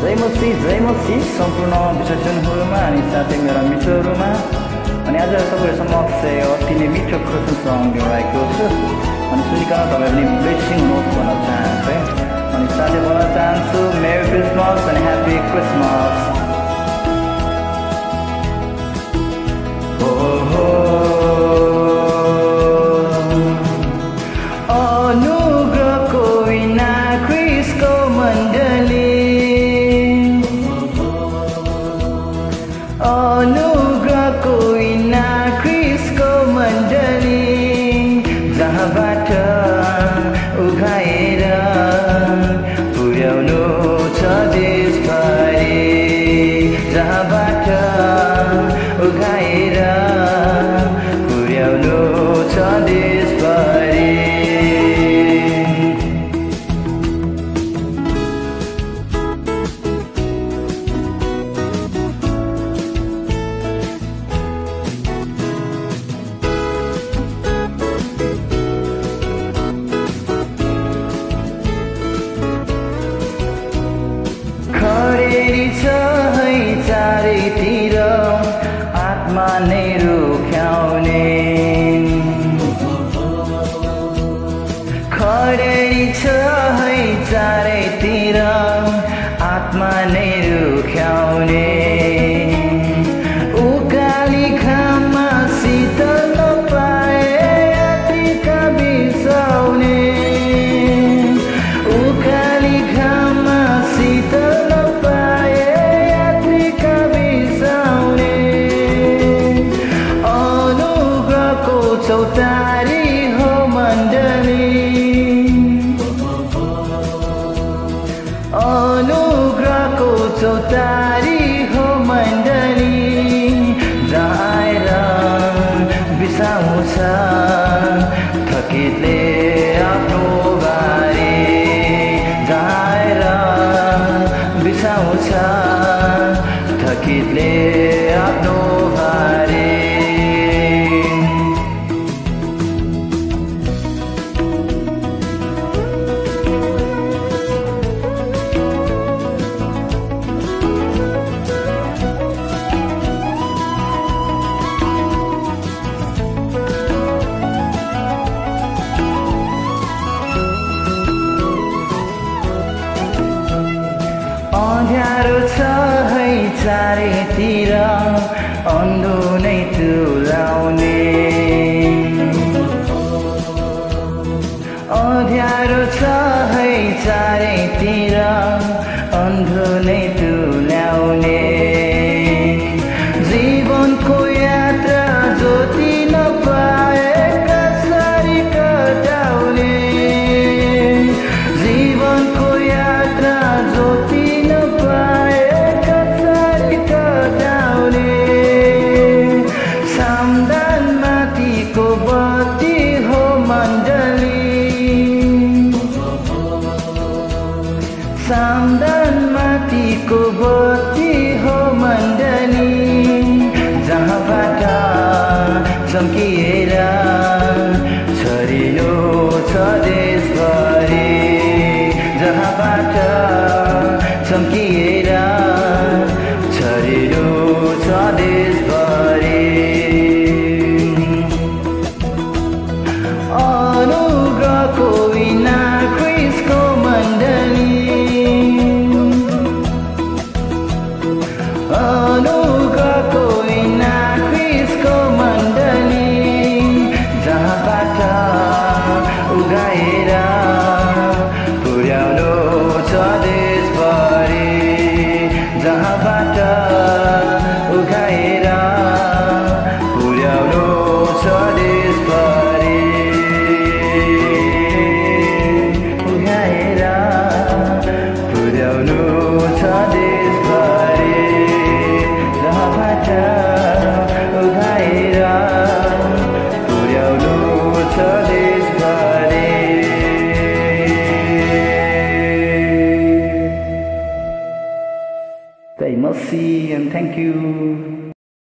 जय मसी सम्पूर्ण विसर्जनहरूमा अनि साथै मेरा मित्रहरूमा अनि आज तपाईँहरू समक्ष अति नै मिठो क्रिसमस सङ ल्याएको छु अनि सुनिकन तपाईँहरूले ब्लेसिङ नोट भन्न चाहन्छु अनि साथै भन्न चाहन्छु मेरी क्रिसमस अनि ह्याप्पी क्रिसमस। अनुग्रहको विना क्रिसको मण्डली जहाँबाट उघाएर पुर्याउनु छ देशभरि जहाँबाट उघाएर पुर्याउनु छ देशभरि। खडेरी छ है चारैतिर आत्मा नै रुख्याउने खडेरी छ है चारैतिर आत्मा नै रुख्याउने उकाली घाममा शीतल नपाए यात्रीका बिसाउने उकाली घाममा शीतल चौतारी हो मण्डली अनुग्रहको चौतारी हो मण्डली जहाँ आएर बिसाउँछ थकितले आफ्नो बारी जहाँ आएर बिसाउँछ थकितले आफ्नो बारी। अँध्यारो छ है चारैतिर अन्धो नै तुल्याउने अँध्यारो छ है चारैतिर अन्धो नै तुल्याउने जीवनको यात्रा ज्योति नपाए कसरी कटाउने जीवनको यात्रा ज्योति को बत्ती हो मण्डली सामदान माथिको बत्ती हो मण्डली जहाँबाट चम्किएर छरिलो छ देशभरि जहाँबाट चम्किएर छरिलो छ देशभरि। अनुग्रहको विना क्रिसको मण्डली अनुग्रहको विना क्रिसको मण्डली जहाँबाट उघाएर पुर्याउनु छ देशभरि जहाँबाट उघाएर पुर्याउनु छ देशभरि They must see and thank you.